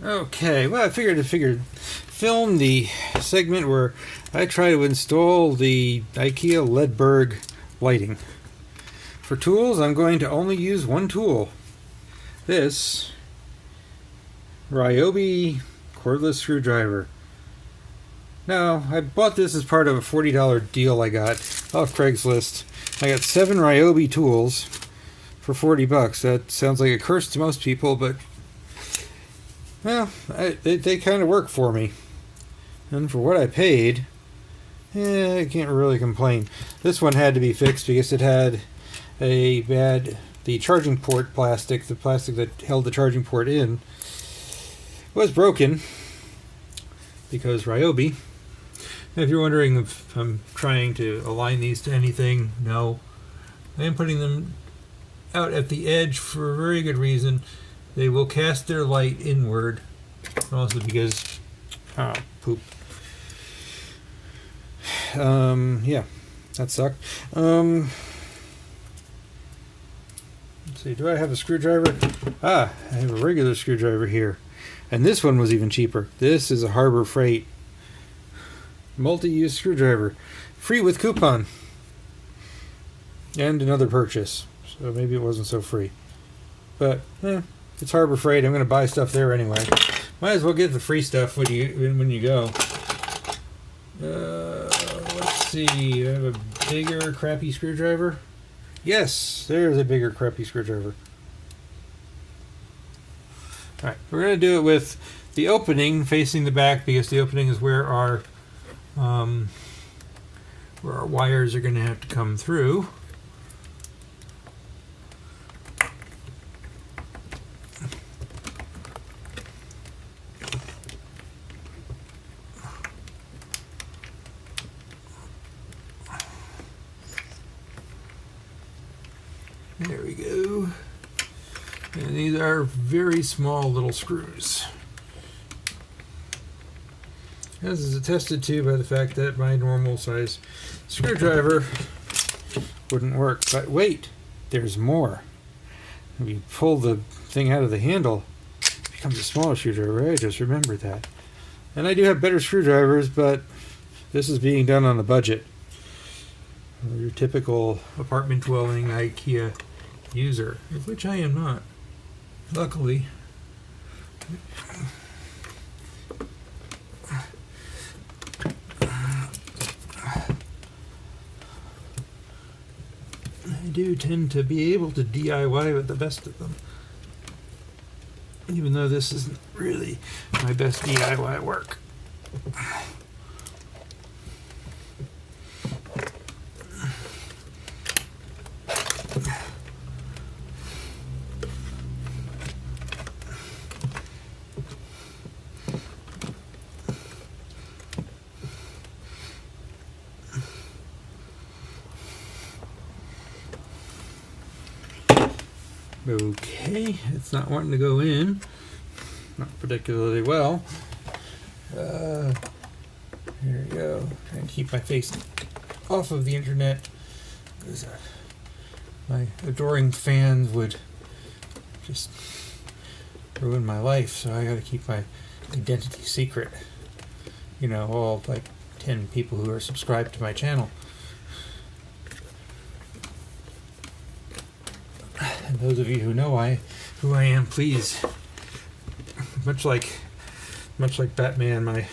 Okay, well, I figured film the segment where I try to install the IKEA LEDBERG lighting. For tools, I'm going to only use one tool. This Ryobi cordless screwdriver. Now, I bought this as part of a $40 deal I got off Craigslist. I got 7 Ryobi tools for $40. That sounds like a curse to most people, but well, they kind of work for me. And for what I paid, I can't really complain. This one had to be fixed because it had the charging port plastic, the plastic that held the charging port in, was broken because Ryobi. If you're wondering if I'm trying to align these to anything, no. I am putting them out at the edge for a very good reason. They will cast their light inward. Also because poop. Yeah, that sucked. Let's see, do I have a screwdriver? I have a regular screwdriver here. And this one was even cheaper. This is a Harbor Freight multi-use screwdriver. Free with coupon. And another purchase. So maybe it wasn't so free. But, it's Harbor Freight. I'm going to buy stuff there anyway. Might as well get the free stuff when you go. Let's see. Do I have a bigger, crappy screwdriver? Yes, there's a bigger, crappy screwdriver. Alright, we're going to do it with the opening facing the back because the opening is where our wires are going to have to come through. There we go. And these are very small little screws. As is attested to by the fact that my normal size screwdriver wouldn't work. But wait, there's more. If you pull the thing out of the handle, it becomes a smaller screwdriver. I just remembered that. And I do have better screwdrivers, but this is being done on a budget. Your typical apartment dwelling IKEA user, of which I am not, luckily. I do tend to be able to DIY with the best of them, even though this isn't really my best DIY work. Okay, it's not wanting to go in. Not particularly well. Here we go. Trying to keep my face off of the internet. My adoring fans would just ruin my life, so I gotta keep my identity secret. You know, all like 10 people who are subscribed to my channel. And those of you who know who I am, please, much like Batman,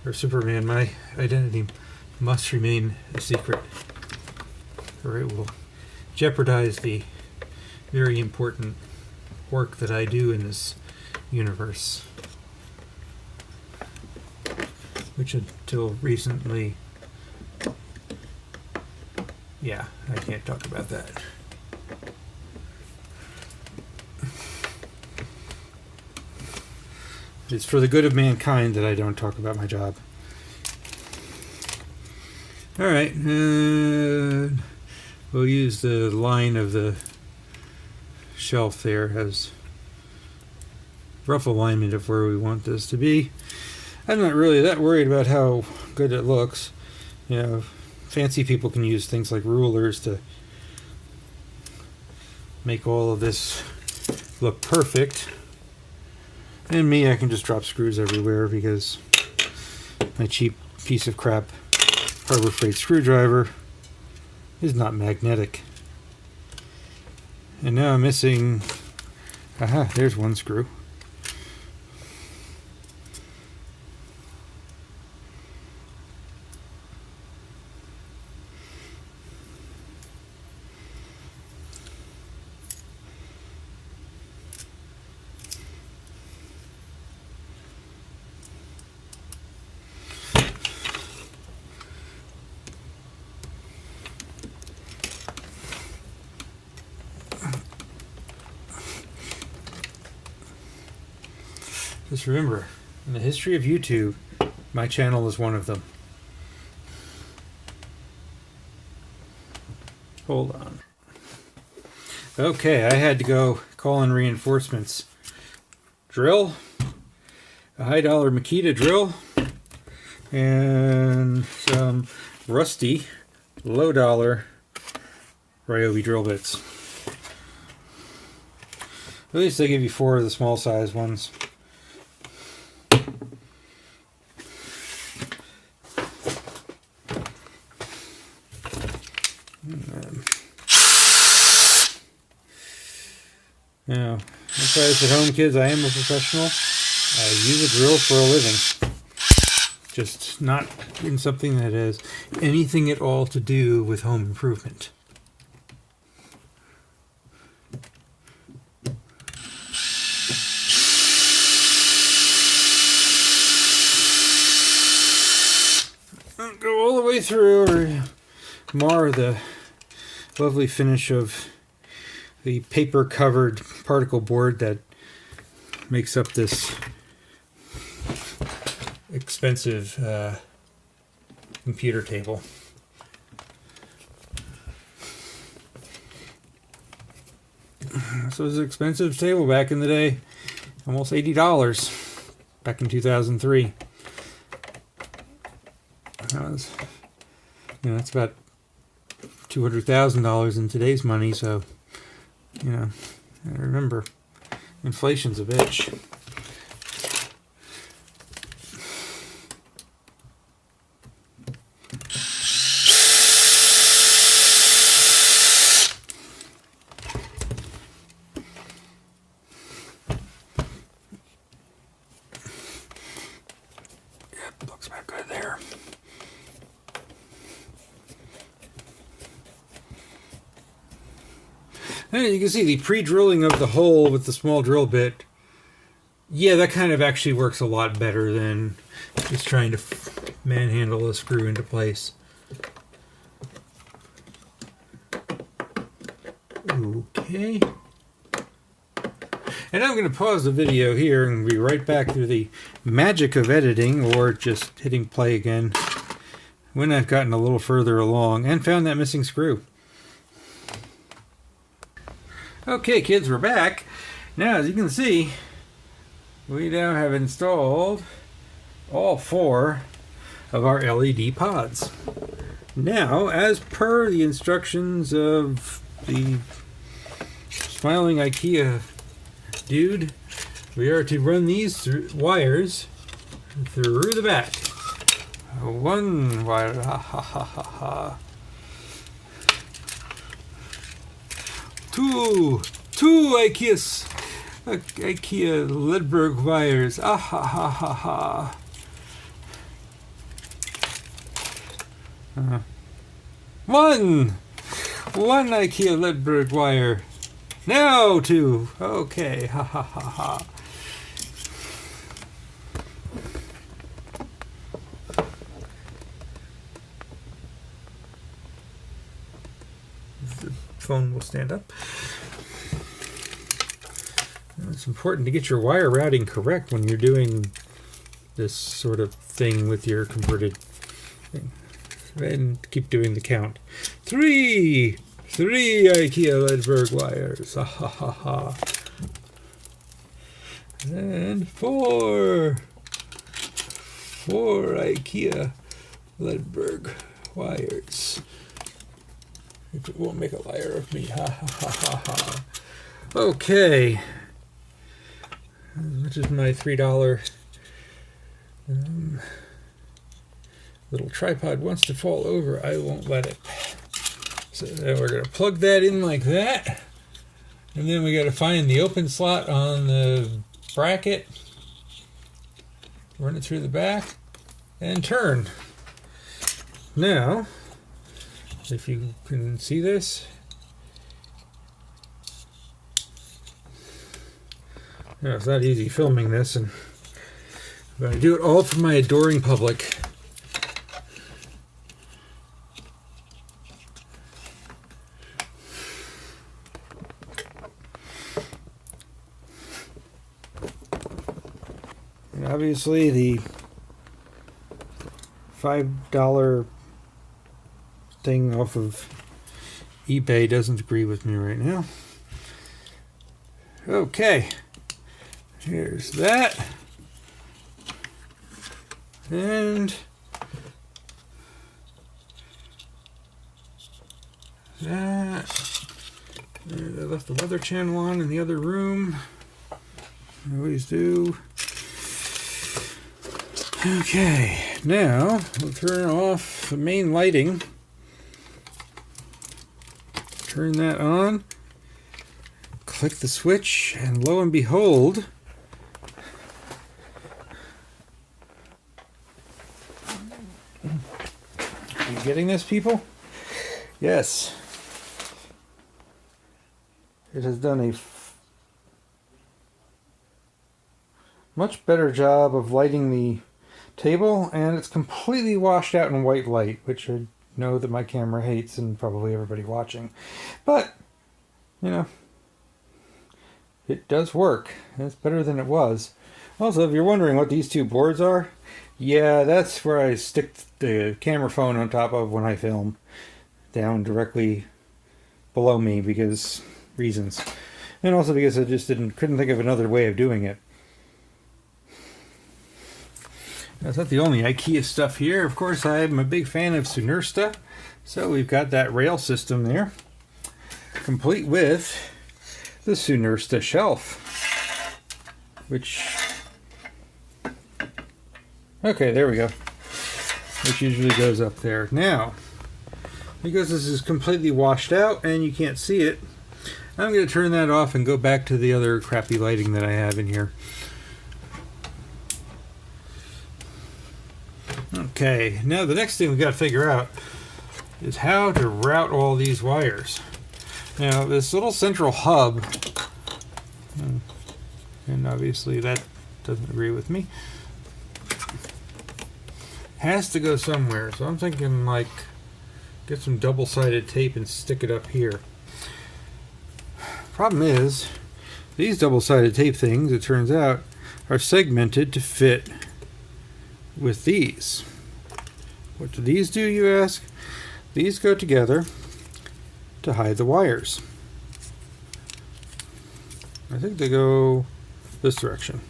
or Superman, my identity must remain a secret, or it will jeopardize the very important work that I do in this universe, which until recently, yeah, I can't talk about that. It's for the good of mankind that I don't talk about my job. Alright, we'll use the line of the shelf there as rough alignment of where we want this to be. I'm not really that worried about how good it looks. You know, fancy people can use things like rulers to make all of this look perfect. And me, I can just drop screws everywhere because my cheap piece of crap Harbor Freight screwdriver is not magnetic. And now I'm missing, aha, there's one screw. Just remember, in the history of YouTube, my channel is one of them. Hold on. Okay, I had to go call in reinforcements. Drill, a high dollar Makita drill, and some rusty, low dollar Ryobi drill bits. At least they give you 4 of the small size ones. Now, as I at home, kids, I am a professional. I use a drill for a living. Just not in something that has anything at all to do with home improvement. Go all the way through or mar the lovely finish of the paper covered particle board that makes up this expensive computer table. So it was an expensive table back in the day, almost $80 back in 2003. That was, that's about $200,000 in today's money, so I remember inflation's a bitch. Yep, looks about good there. And you can see the pre-drilling of the hole with the small drill bit. Yeah, that kind of actually works a lot better than just trying to manhandle a screw into place. Okay. And I'm going to pause the video here and be right back through the magic of editing, or just hitting play again, when I've gotten a little further along and found that missing screw. Okay, kids, we're back. Now, as you can see, we now have installed all 4 of our LED pods. Now, as per the instructions of the smiling IKEA dude, we are to run these wires through the back. 1 wire, ha ha ha ha ha. 2 IKEA LEDBERG wires. Ah ha ha ha ha. 1 IKEA LEDBERG wire. Now 2. Okay. Ha ha ha ha. The phone will stand up. It's important to get your wire routing correct when you're doing this sort of thing with your converted thing. And keep doing the count. 3 IKEA LEDBERG wires. Ha ha ha ha. And 4 IKEA LEDBERG wires. It won't make a liar of me. Ha ha ha ha ha. Okay. As much as my $3 little tripod wants to fall over, I won't let it. So then we're going to plug that in like that. And then we got to find the open slot on the bracket. Run it through the back and turn. Now, if you can see this, no, it's not easy filming this, and I'm going to do it all for my adoring public. And obviously the $5 thing off of eBay doesn't agree with me right now. Okay, here's that, and that. And I left the Weather Channel on in the other room. I always do. Okay, now we'll turn off the main lighting. Turn that on. Click the switch, and lo and behold, are you getting this, people? Yes. It has done a much better job of lighting the table, and it's completely washed out in white light, which I know that my camera hates, and probably everybody watching. But, you know, it does work. It's better than it was. Also, if you're wondering what these two boards are, yeah, that's where I stick the camera phone on top of when I film, down directly below me, because reasons. And also because I just couldn't think of another way of doing it. That's not the only IKEA stuff here. Of course, I'm a big fan of Sunersta. So we've got that rail system there, complete with the Sunersta shelf, which, okay, there we go, which usually goes up there. Now, because this is completely washed out and you can't see it, I'm going to turn that off and go back to the other crappy lighting that I have in here. Okay, now the next thing we've got to figure out is how to route all these wires. Now, this little central hub, and obviously that doesn't agree with me, has to go somewhere. So I'm thinking, like, get some double-sided tape and stick it up here. Problem is, these double-sided tape things, it turns out, are segmented to fit with these. What do these do, you ask? These go together to hide the wires. I think they go this direction.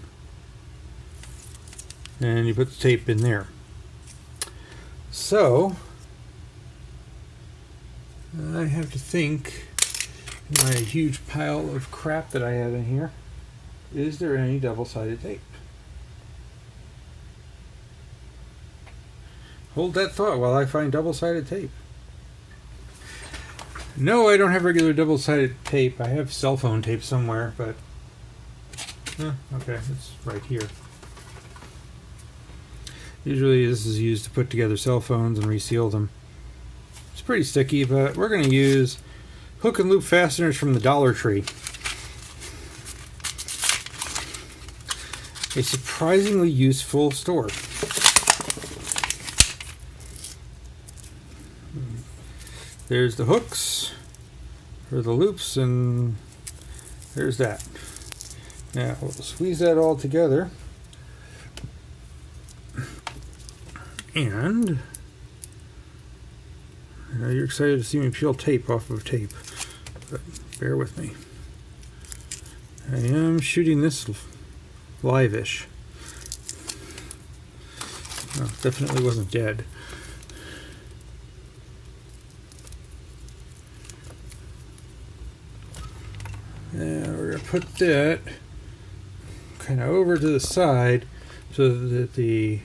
And you put the tape in there. So, I have to think, in my huge pile of crap that I have in here, is there any double-sided tape? Hold that thought while I find double-sided tape. No, I don't have regular double-sided tape. I have cell phone tape somewhere, but okay, it's right here. Usually this is used to put together cell phones and reseal them. It's pretty sticky, but we're going to use hook and loop fasteners from the Dollar Tree. A surprisingly useful store. There's the hooks for the loops, and there's that. Now we'll squeeze that all together, and I know you're excited to see me peel tape off of tape, but bear with me. I am shooting this live-ish. Oh, definitely wasn't dead. Now we're going to put that kind of over to the side so that the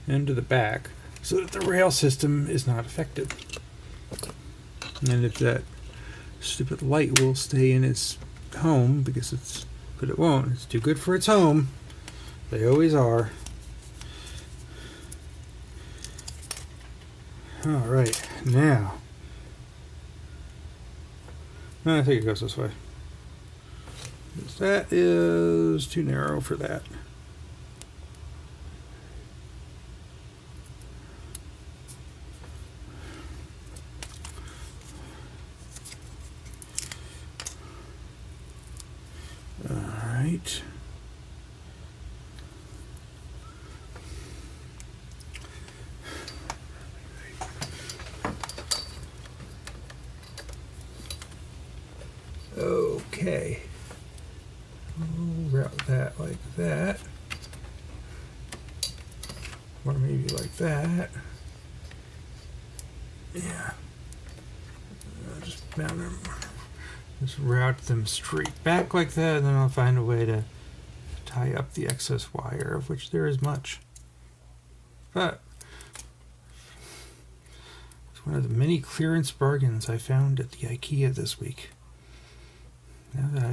end of the back, so that the rail system is not affected. And if that stupid light will stay in its home, but it won't. It's too good for its home. They always are. Alright, now. I think it goes this way. That is too narrow for that. Alright. Okay. We'll route that like that. Or maybe like that. Yeah. Just mount them. Just route them straight back like that, and then I'll find a way to tie up the excess wire, of which there is much. But it's one of the many clearance bargains I found at the IKEA this week. Now that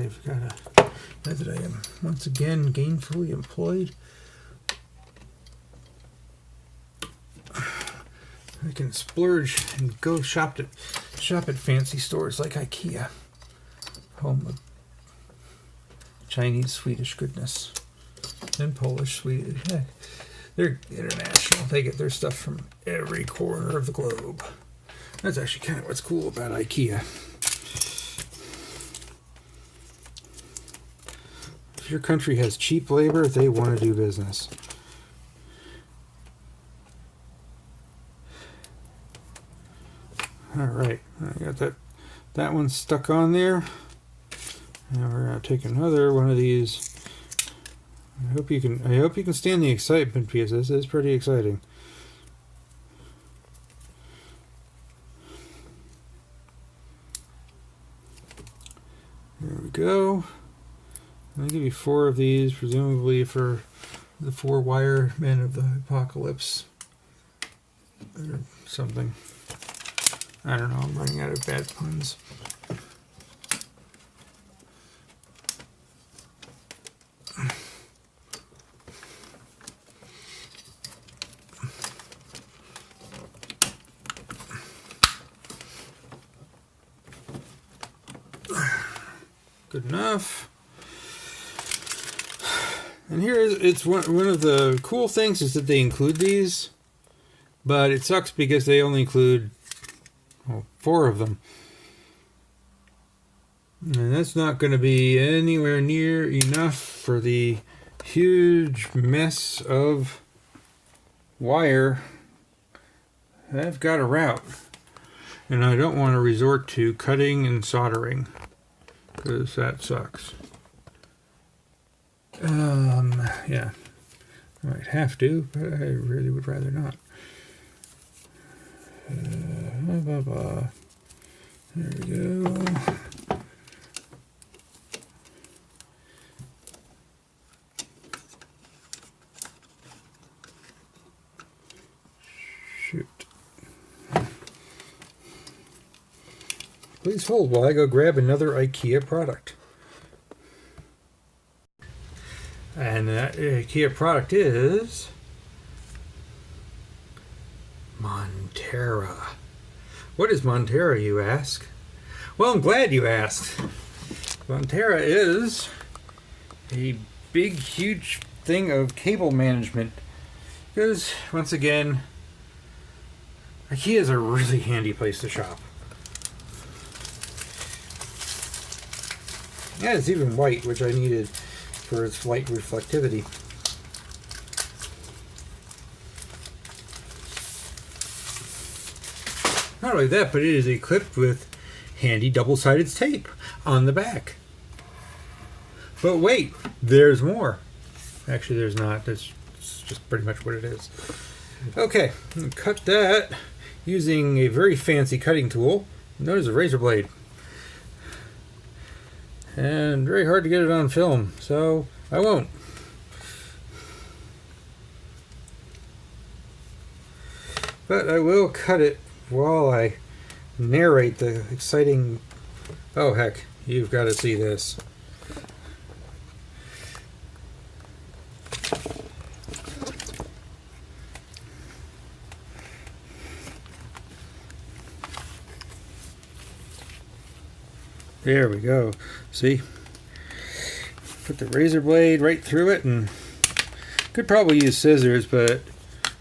I am once again gainfully employed, I can splurge and go shop at fancy stores like IKEA, home of Chinese, Swedish goodness, and Polish, Swedish. Heck, they're international. They get their stuff from every corner of the globe. That's actually kind of what's cool about IKEA. If your country has cheap labor, they want to do business. All right, I got that one stuck on there. Now we're gonna take another one of these. I hope you can stand the excitement, because this is pretty exciting. There we go. I'll give you 4 of these, presumably for the 4 wire men of the apocalypse. Or something. I don't know, I'm running out of bad puns. Good enough. And it's one of the cool things is that they include these, but it sucks because they only include 4 of them. And that's not going to be anywhere near enough for the huge mess of wire I've got to route. And I don't want to resort to cutting and soldering, because that sucks. Yeah. I might have to, but I really would rather not. There we go. Shoot. Please hold while I go grab another IKEA product. And that IKEA product is Montera. What is Montera, you ask? Well, I'm glad you asked. Montera is a big, huge thing of cable management. Because, once again, IKEA is a really handy place to shop. Yeah, it's even white, which I needed for its light reflectivity. Not only that, but it is equipped with handy double-sided tape on the back. But wait, there's more. Actually, there's not. That's just pretty much what it is. Okay, cut that using a very fancy cutting tool known as a razor blade. And very hard to get it on film, so I won't. But I will cut it while I narrate the exciting... Oh heck, you've got to see this. There we go. See? Put the razor blade right through it, and could probably use scissors, but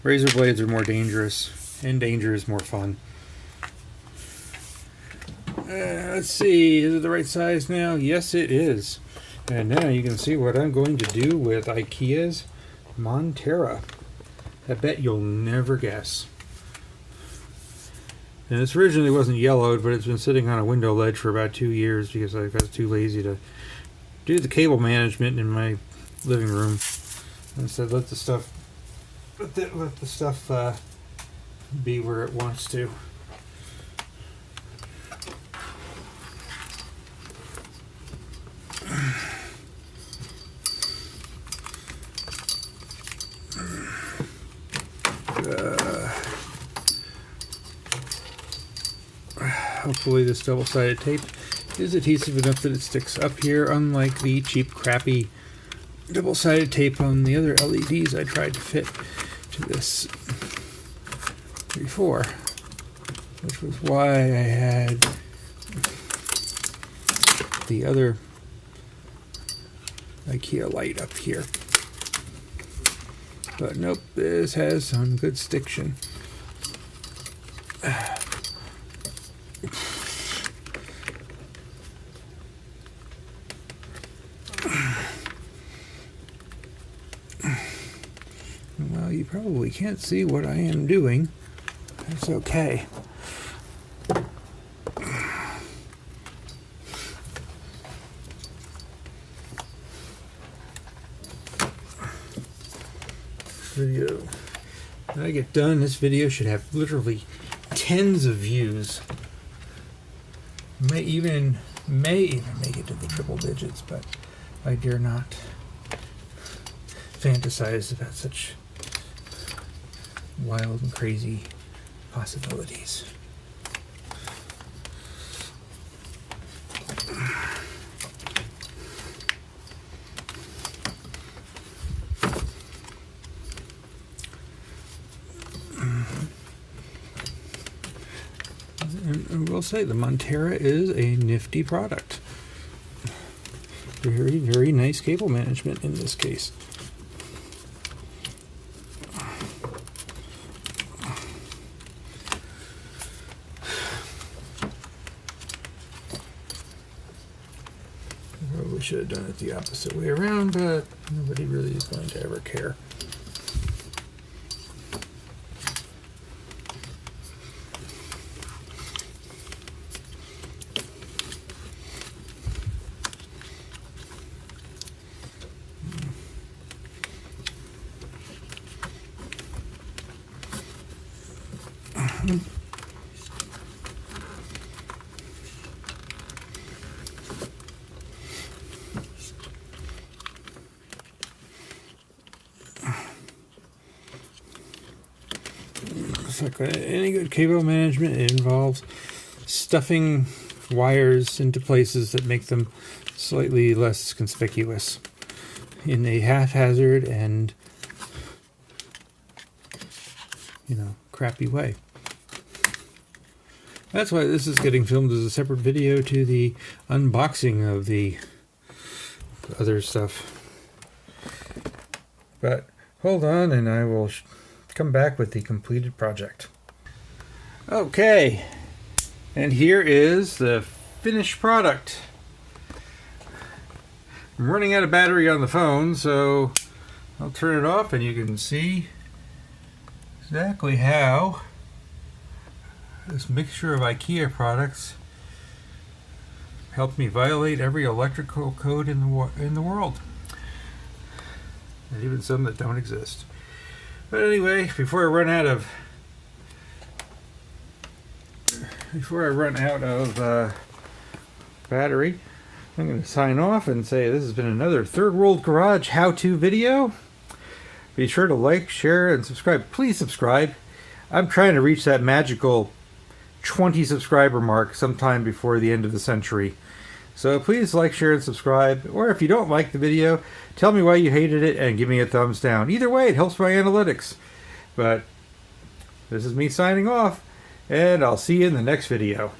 razor blades are more dangerous, and danger is more fun. Let's see, is it the right size now? Yes, it is. And now you can see what I'm going to do with IKEA's Montera. I bet you'll never guess. And this originally wasn't yellowed, but it's been sitting on a window ledge for about 2 years because I got too lazy to do the cable management in my living room. I said, let the stuff be where it wants to. Hopefully this double-sided tape is adhesive enough that it sticks up here, unlike the cheap, crappy double-sided tape on the other LEDs I tried to fit to this before, which was why I had the other IKEA light up here. But nope, this has some good stiction. Well, you probably can't see what I am doing. That's okay. Video. When I get done, this video should have literally tens of views. May even make it to the triple digits, but I dare not fantasize about such wild and crazy possibilities. And I will say the Montera is a nifty product. Very, very nice cable management in this case. Probably should have done it the opposite way around, but nobody really is going to ever care. Like any good cable management, it involves stuffing wires into places that make them slightly less conspicuous in a haphazard and, crappy way. That's why this is getting filmed as a separate video to the unboxing of the other stuff. But hold on, and I will come back with the completed project. Okay, and here is the finished product. I'm running out of battery on the phone, so I'll turn it off and you can see exactly how this mixture of IKEA products helped me violate every electrical code in the world, and even some that don't exist. But anyway, before I run out of battery, I'm going to sign off and say this has been another Third World Garage how-to video. Be sure to like, share, and subscribe. Please subscribe. I'm trying to reach that magical 20 subscriber mark sometime before the end of the century. So please like, share, and subscribe. Or if you don't like the video, tell me why you hated it and give me a thumbs down. Either way, it helps my analytics. But this is me signing off, and I'll see you in the next video.